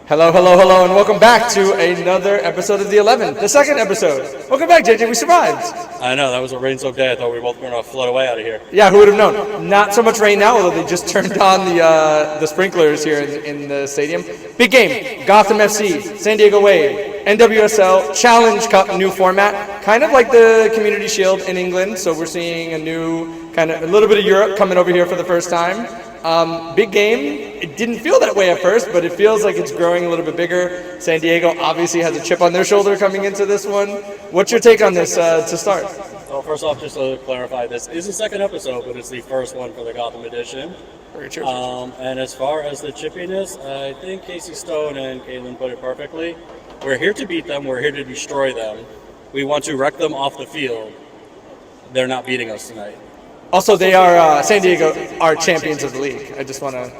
Hello, hello, hello, and welcome back to another episode of the 11th, the second episode. Welcome back, JJ. We survived. I know, that was a rain-soaked day. I thought we were both going to float away out of here. Yeah, who would have known? Not so much rain now, although they just turned on the sprinklers here in the stadium. Big game. Gotham FC, San Diego Wave, NWSL Challenge Cup, new format. Kind of like the Community Shield in England, so we're seeing a little bit of Europe coming over here for the first time. Big game. It didn't feel that way at first, but it feels like it's growing a little bit bigger. San Diego obviously has a chip on their shoulder coming into this one. What's your take on this to start? Well, first off, just to clarify, this is the second episode, but it's the first one for the Gotham edition. Very true. And as far as the chippiness, I think Casey Stone and Caitlin put it perfectly. We're here to beat them. We're here to destroy them. We want to wreck them off the field. They're not beating us tonight. Also, they are San Diego are champions of the league. I just want to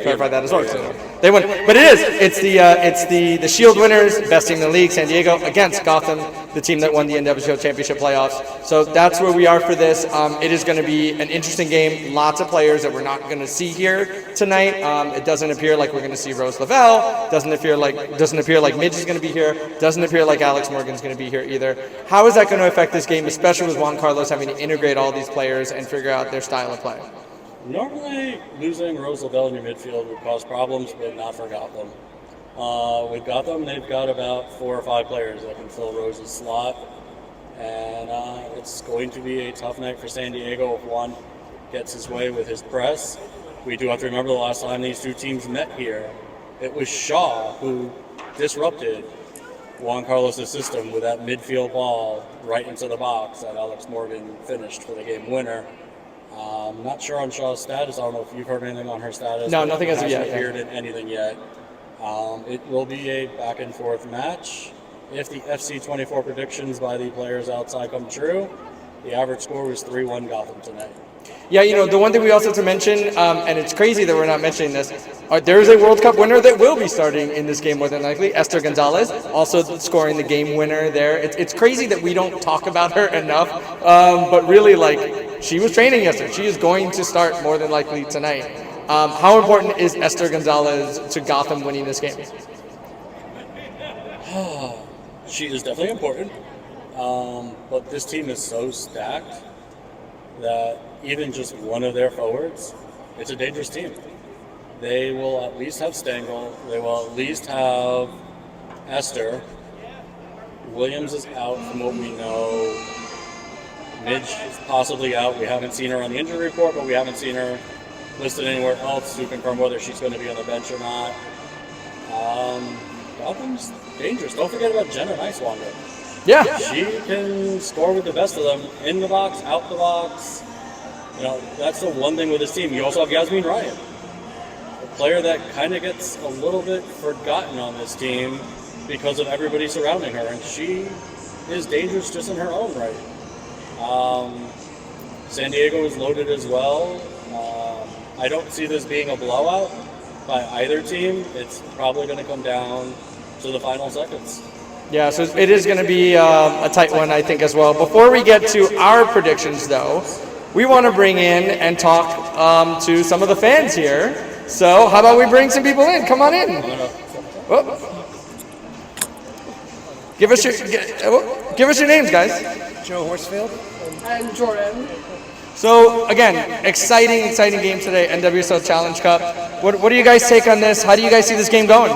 clarify that as well. So they won, but it's the Shield winners, best team in the league, San Diego against Gotham, the team that won the NWSL Championship playoffs. So that's where we are for this. It is going to be an interesting game. Lots of players that we're not going to see here tonight. It doesn't appear like we're going to see Rose Lavelle. Doesn't appear like Midge is going to be here. Doesn't appear like Alex Morgan's going to be here either. How is that going to affect this game, especially with Juan Carlos having to integrate all these players and figure out their style of play? Normally, losing Rose Lavelle in your midfield would cause problems, but not for Gotham. With Gotham, they've got about 4 or 5 players that can fill Rose's slot, and it's going to be a tough night for San Diego if Juan gets his way with his press. We do have to remember the last time these two teams met here, it was Shaw who disrupted Juan Carlos' system with that midfield ball right into the box that Alex Morgan finished for the game winner. I'm not sure on Shaw's status. I don't know if you've heard anything on her status. No, nothing as of yet. Hasn't appeared in anything yet. It will be a back-and-forth match. If the FC24 predictions by the players outside come true, the average score was 3-1 Gotham tonight. Yeah, the one thing we also have to mention, and it's crazy that we're not mentioning this, there is a World Cup winner that will be starting in this game more than likely, Esther Gonzalez, also scoring the game winner there. It's crazy that we don't talk about her enough, but really, she was training yesterday. She is going to start more than likely tonight. How important is Esther Gonzalez to Gotham winning this game? She is definitely important, but this team is so stacked that even just one of their forwards, it's a dangerous team. They will at least have Stengel. They will at least have Esther. Williams is out from what we know. Midge is possibly out. We haven't seen her on the injury report, but we haven't seen her listed anywhere else to confirm whether she's going to be on the bench or not. Gotham's dangerous. Don't forget about Jenna Nicewander. Yeah. She can score with the best of them, in the box, out the box. That's the one thing with this team. You also have Yasmin Ryan, a player that kind of gets a little bit forgotten on this team because of everybody surrounding her, and she is dangerous just in her own right. San Diego is loaded as well. I don't see this being a blowout by either team. It's probably going to come down to the final seconds. Yeah, so it is going to be a tight one, I think, as well. Before we get to our predictions, though, we want to bring in and talk to some of the fans here. So how about we bring some people in? Come on in. Give us your names, guys. Joe Horsfield. And Jordan. So, again, exciting game today, NWSL Challenge Cup. What do you guys take on this? How do you guys see this game going?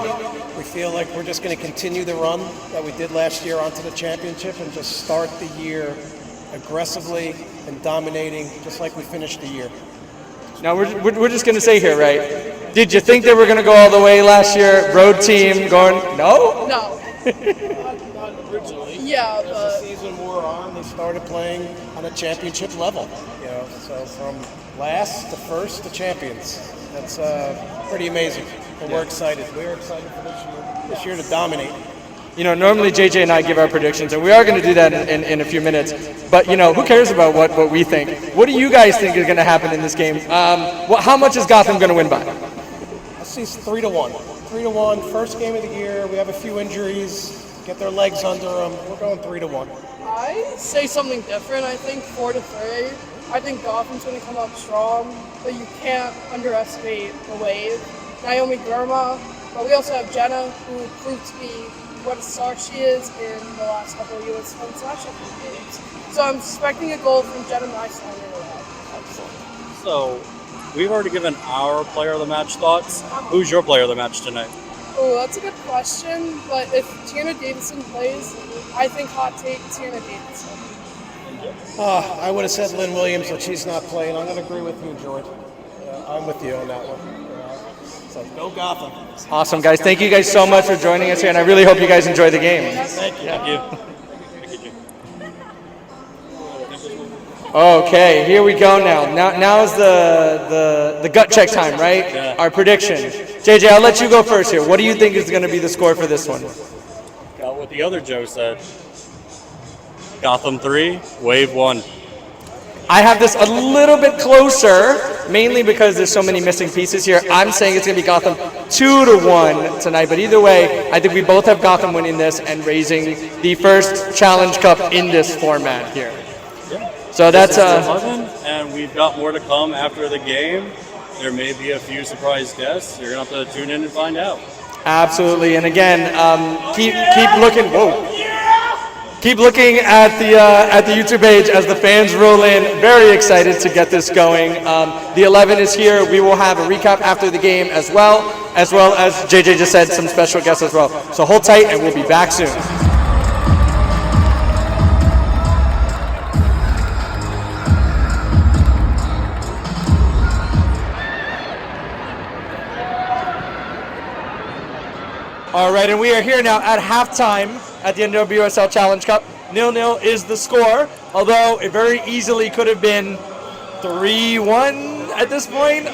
We feel like we're just going to continue the run that we did last year onto the championship and just start the year aggressively and dominating, just like we finished the year. Now, we're just going to say here, right? Did you think they were going to go all the way last year? Road team going, no? No. Not originally. Yeah, As the season wore on, they started playing on a championship level. So from last to first to champions. That's pretty amazing. And we're excited. We're excited for this year to dominate. Normally JJ and I give our predictions, and we are going to do that in a few minutes. But, who cares about what we think? What do you guys think is going to happen in this game? How much is Gotham going to win by? I see 3-1. 3-1, first game of the year. We have a few injuries. Get their legs under them. We're going 3-1. I say something different. I think 4-3. I think Gotham's going to come up strong, but you can't underestimate the Wave. Naomi Girma, But we also have Jenna, who proved to be what a star she is in the last couple of U.S. Men's National Team games. So I'm expecting a goal from Jenna Nystein. So, we've already given our player of the match thoughts. Who's your player of the match tonight? Oh, that's a good question. But if Tiana Davidson plays, I think hot take Tiana Davidson. I would have said Lynn Williams, but she's not playing. I'm going to agree with you, George. I'm with you on that one. So go Gotham. Awesome, guys. Thank you guys so much for joining us here, and I really hope you guys enjoy the game. Thank you. Thank you. Okay, here we go now. Now's the gut check time, right? Yeah. Our prediction. JJ, I'll let you go first here. What do you think is going to be the score for this one? Got what the other Joe said. Gotham 3, Wave 1. I have this a little bit closer, mainly because there's so many missing pieces here. I'm saying it's going to be Gotham 2-1 tonight, but either way, I think we both have Gotham winning this and raising the first Challenge Cup in this format here. So that's 11, and we've got more to come after the game. There may be a few surprise guests. You're gonna have to tune in and find out. Absolutely, and again, keep looking. Whoa. Keep looking at the YouTube page as the fans roll in. Very excited to get this going. The 11 is here. We will have a recap after the game as well as JJ just said, some special guests as well. So hold tight, and we'll be back soon. All right, and we are here now at halftime at the NWSL Challenge Cup. 0-0 is the score, although it very easily could have been 3-1 at this point.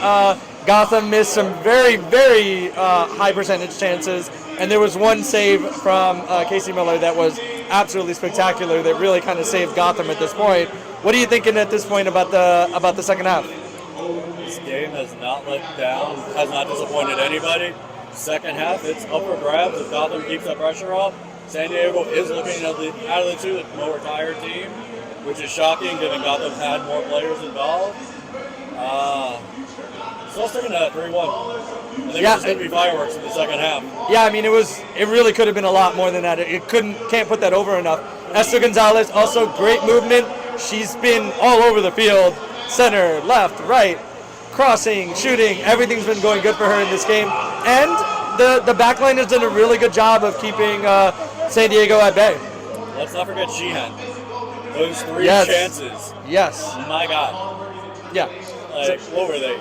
Gotham missed some very, very high percentage chances, and there was one save from Casey Miller that was absolutely spectacular that really kind of saved Gotham at this point. What are you thinking at this point about the second half? This game has not let down, has not disappointed anybody. Second half, it's up for grabs if Gotham keeps the pressure off. San Diego is looking out of the two, the more retired team, which is shocking given Gotham had more players involved. Still sticking at 3-1. I think it's going to be fireworks in the second half. Yeah, I mean, it really could have been a lot more than that. Can't put that over enough. Esther Gonzalez, also great movement. She's been all over the field, center, left, right, crossing, shooting. Everything's been going good for her in this game. And the back line has done a really good job of keeping San Diego at bay. Let's not forget Sheehan. Those three chances. Yes. My God. Yeah. Like, what were they?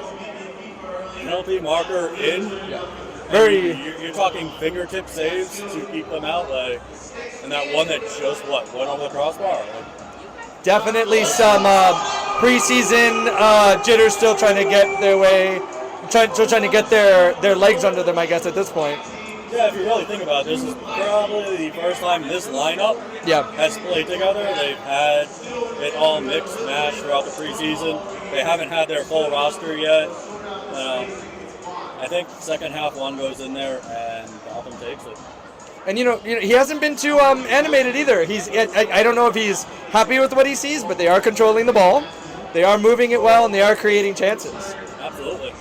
Penalty marker in? Yeah. Very. You're talking fingertip saves to keep them out, like, and that one that just went over the crossbar. Like, definitely some preseason jitters still trying to get their way, still trying to get their legs under them, I guess, at this point. Yeah, if you really think about it, this is probably the first time this lineup has played together. They've had it all mixed and matched throughout the preseason. They haven't had their full roster yet. I think second half one goes in there and Gotham takes it. And you know, he hasn't been too animated either. I don't know if he's happy with what he sees, but they are controlling the ball, they are moving it well, and they are creating chances. Absolutely.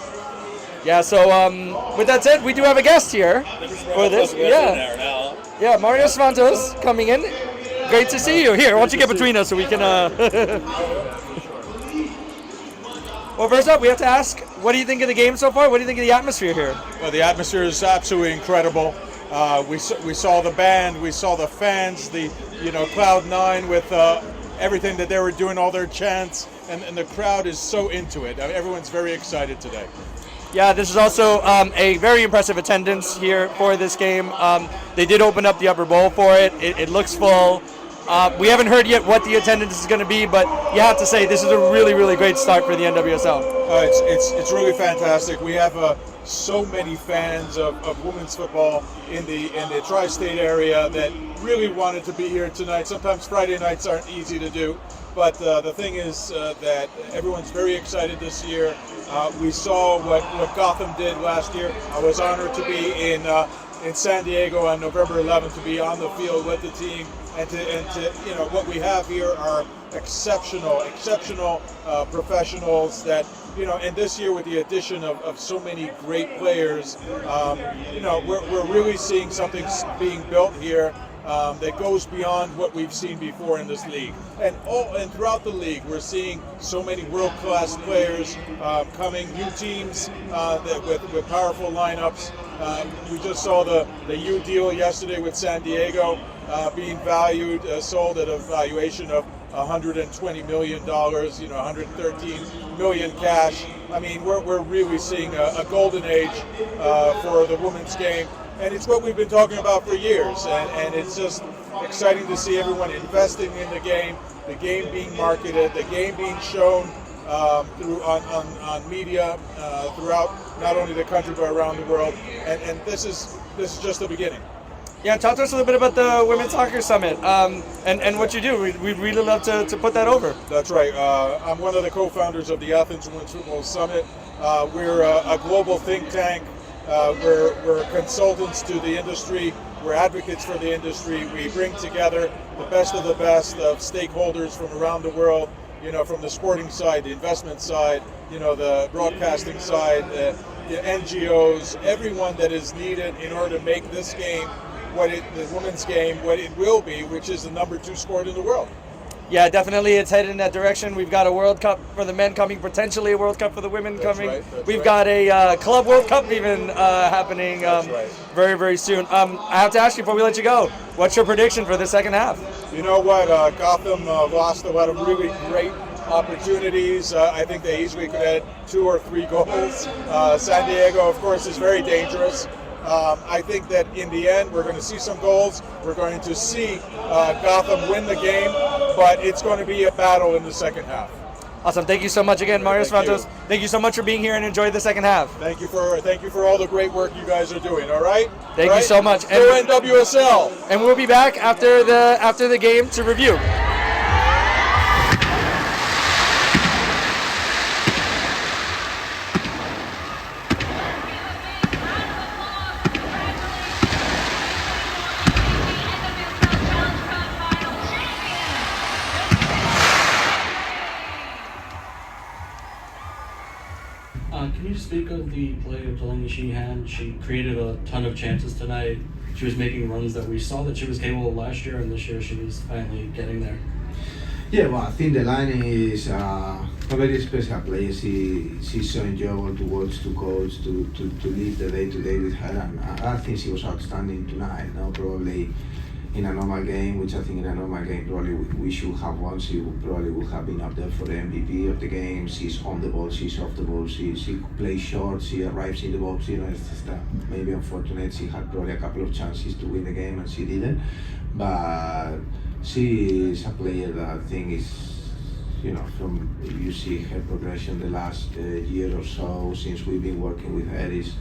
Yeah. So with that said, we do have a guest here for this. Yeah, Mario Svantos coming in. Great to see you. Here, why don't you get between us so we can. Well, first up, we have to ask, what do you think of the game so far? What do you think of the atmosphere here? Well, the atmosphere is absolutely incredible. We saw the band, we saw the fans, the Cloud9 with everything that they were doing, all their chants, and the crowd is so into it. Everyone's very excited today. Yeah, this is also a very impressive attendance here for this game. They did open up the upper bowl for it. It looks full. We haven't heard yet what the attendance is going to be, but you have to say this is a really, really great start for the NWSL. It's really fantastic. We have so many fans of women's football in the tri-state area that really wanted to be here tonight. Sometimes Friday nights aren't easy to do, but the thing is that everyone's very excited this year. We saw what Gotham did last year. I was honored to be in San Diego on November 11th, to be on the field with the team, and to what we have here are exceptional professionals that and this year with the addition of so many great players, we're really seeing something being built here that goes beyond what we've seen before in this league. And throughout the league, we're seeing so many world-class players coming, new teams with powerful lineups. We just saw the U deal yesterday with San Diego being sold at a valuation of $120 million, 113 million cash. I mean, we're really seeing a golden age for the women's game. And it's what we've been talking about for years, and it's just exciting to see everyone investing in the game being marketed, the game being shown on media throughout not only the country but around the world. And this is just the beginning. Yeah, talk to us a little bit about the Women's Soccer Summit and what you do. We'd really love to put that over. That's right. I'm one of the co-founders of the Athens Women's Football Summit. We're a global think tank. We're consultants to the industry. We're advocates for the industry. We bring together the best of stakeholders from around the world, from the sporting side, the investment side, the broadcasting side, the NGOs, everyone that is needed in order to make this game, the women's game, what it will be, which is the #2 sport in the world. Yeah, definitely, it's headed in that direction. We've got a World Cup for the men coming, potentially a World Cup for the women coming. We've got a Club World Cup even happening very, very soon. I have to ask you before we let you go, what's your prediction for the second half? You know what? Gotham lost a lot of really great opportunities. I think they easily could add 2 or 3 goals. San Diego, of course, is very dangerous. I think that in the end, we're going to see some goals. We're going to see Gotham win the game, but it's going to be a battle in the second half. Awesome. Thank you so much again, Mario Santos. Thank you so much for being here and enjoy the second half. Thank you for all the great work you guys are doing. All right. Thank you so much. And NWSL. And we'll be back after the game to review. Can you speak of the play of Delaney Sheehan? She created a ton of chances tonight. She was making runs that we saw that she was capable of last year, and this year she was finally getting there. Yeah, well, I think Delaney is a very special player. She's so enjoyable to watch, to coach, to live the day-to-day with her, and I think she was outstanding tonight. Probably in a normal game, which I think in a normal game probably we should have won. She probably would have been up there for the MVP of the game. She's on the ball, she's off the ball, she plays short, she arrives in the box. It's just maybe unfortunate. She had probably a couple of chances to win the game and she didn't. But she is a player that I think is, from you see her progression the last year or so since we've been working with her is.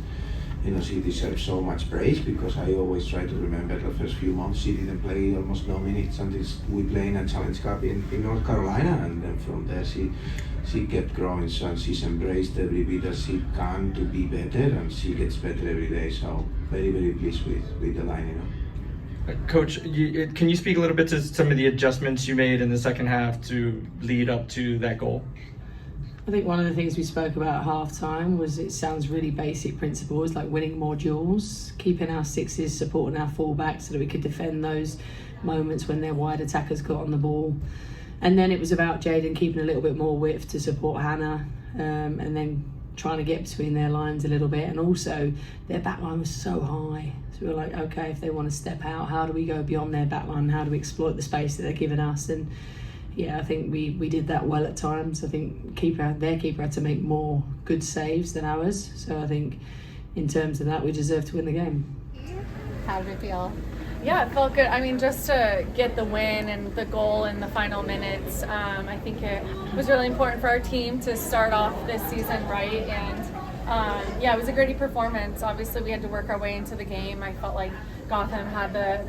She deserves so much praise because I always try to remember the first few months she didn't play almost no minutes until we played in a Challenge Cup in North Carolina, and then from there she kept growing, and she's embraced every bit that she can to be better, and she gets better every day. So very, very pleased with the line. Coach, can you speak a little bit to some of the adjustments you made in the second half to lead up to that goal? I think one of the things we spoke about at half-time was it sounds really basic principles like winning more duels, keeping our sixes, supporting our fullbacks so that we could defend those moments when their wide attackers got on the ball. And then it was about Jaden keeping a little bit more width to support Hannah, and then trying to get between their lines a little bit. And also their back line was so high. So we were like, okay, if they want to step out, how do we go beyond their back line? How do we exploit the space that they're giving us? And yeah, I think we did that well at times. I think their keeper had to make more good saves than ours. So I think in terms of that, we deserve to win the game. How did it feel? Yeah, it felt good. I mean, just to get the win and the goal in the final minutes, I think it was really important for our team to start off this season right. And it was a gritty performance. Obviously, we had to work our way into the game. I felt like Gotham had the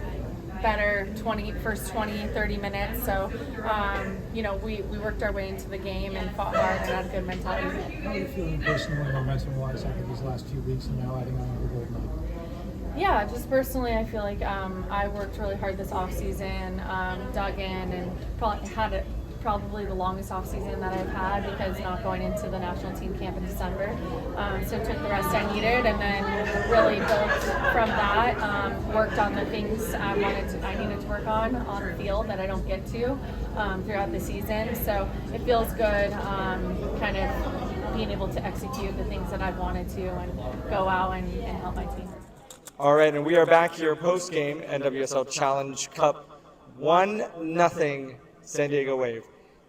better first 20, 30 minutes. So, we worked our way into the game and fought hard and had a good mentality. How are you feeling personally, momentum-wise, after these last few weeks and now adding on another gold medal? Yeah, just personally, I feel like I worked really hard this off-season, dug in, and probably had probably the longest off season that I've had because not going into the national team camp in December. So took the rest I needed and then really built from that. Worked on the things I needed to work on the field that I don't get to throughout the season. So it feels good, kind of being able to execute the things that I've wanted to and go out and help my team. All right, and we are back here post-game NWSL Challenge Cup. 1-0 San Diego Wave.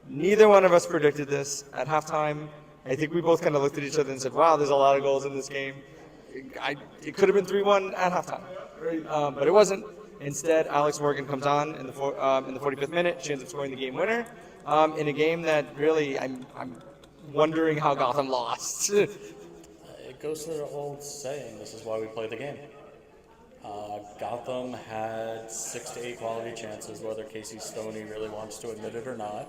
Neither one of us predicted this at halftime. I think we both kind of looked at each other and said, wow, there's a lot of goals in this game. It could have been 3-1 at halftime, but it wasn't. Instead, Alex Morgan comes on in the 45th minute. She ends up scoring the game winner in a game that really I'm wondering how Gotham lost. It goes to the old saying, this is why we play the game. Gotham had 6 to 8 quality chances, whether Casey Stoney really wants to admit it or not.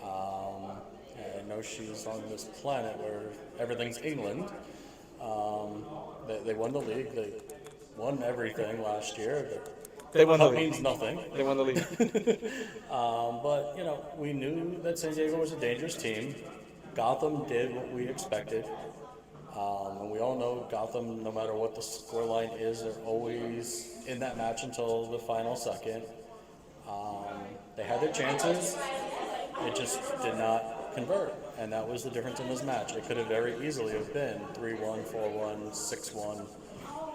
I know she's on this planet where everything's England. They won the league. They won everything last year. They won the league. Means nothing. They won the league. But, we knew that San Diego was a dangerous team. Gotham did what we expected. And we all know Gotham, no matter what the scoreline is, they're always in that match until the final second. They had their chances. It just did not convert. And that was the difference in this match. It could have very easily have been 3-1, 4-1, 6-1.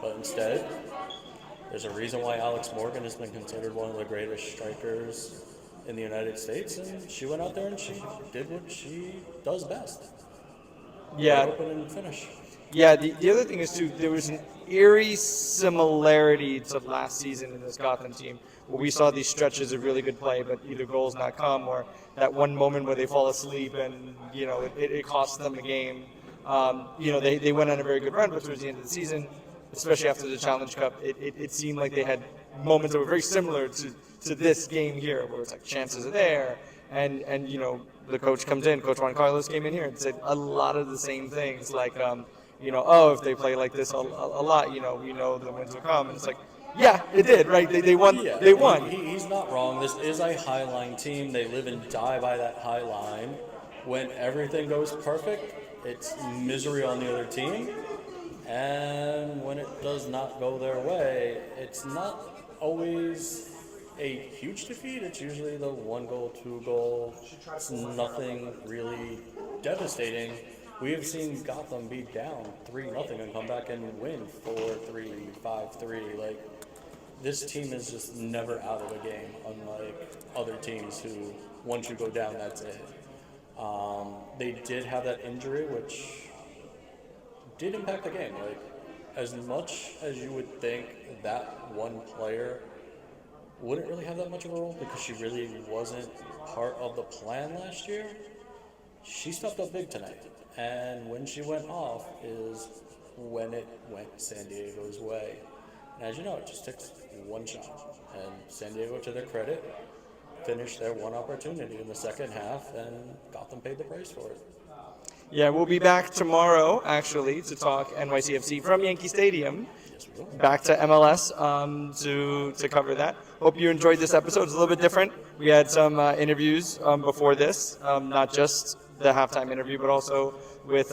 But instead, there's a reason why Alex Morgan has been considered one of the greatest strikers in the United States. And she went out there and she did what she does best. Yeah. Open and finish. Yeah, the other thing is, too, there was an eerie similarity to last season in this Gotham team, where we saw these stretches of really good play, but either goals not come, or that one moment where they fall asleep and, it costs them a game. They went on a very good run, but towards the end of the season, especially after the Challenge Cup, it seemed like they had moments that were very similar to this game here, where it's like chances are there, and the coach comes in, Coach Juan Carlos came in here and said a lot of the same things, like, if they play like this a lot, we know the wins will come. And it's like, yeah, it did, right? They won. Yeah, they won. He's not wrong. This is a high line team. They live and die by that high line. When everything goes perfect, it's misery on the other team. And when it does not go their way, it's not always a huge defeat. It's usually the 1-goal, 2-goal. It's nothing really devastating. We have seen Gotham be down 3-0 and come back and win 4-3, 5-3. Like, this team is just never out of the game, unlike other teams who, once you go down, that's it. They did have that injury, which did impact the game. Like, as much as you would think that one player wouldn't really have that much of a role because she really wasn't part of the plan last year, she stepped up big tonight. And when she went off is when it went San Diego's way. And as you know, it just takes one shot. And San Diego, to their credit, finished their one opportunity in the second half, and Gotham paid the price for it. Yeah, we'll be back tomorrow, actually, to talk NYCFC from Yankee Stadium. Yes, we will. Back to MLS to cover that. Hope you enjoyed this episode. It's a little bit different. We had some interviews before this, not just the halftime interview, but also with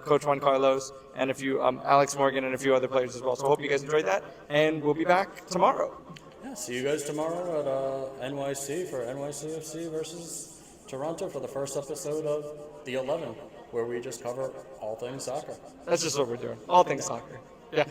Coach Juan Carlos and a few Alex Morgan and a few other players as well. So hope you guys enjoyed that, and we'll be back tomorrow. Yeah, see you guys tomorrow at NYC for NYCFC versus Toronto for the first episode of The 11, where we just cover all things soccer. That's just what we're doing. All things soccer. Yeah.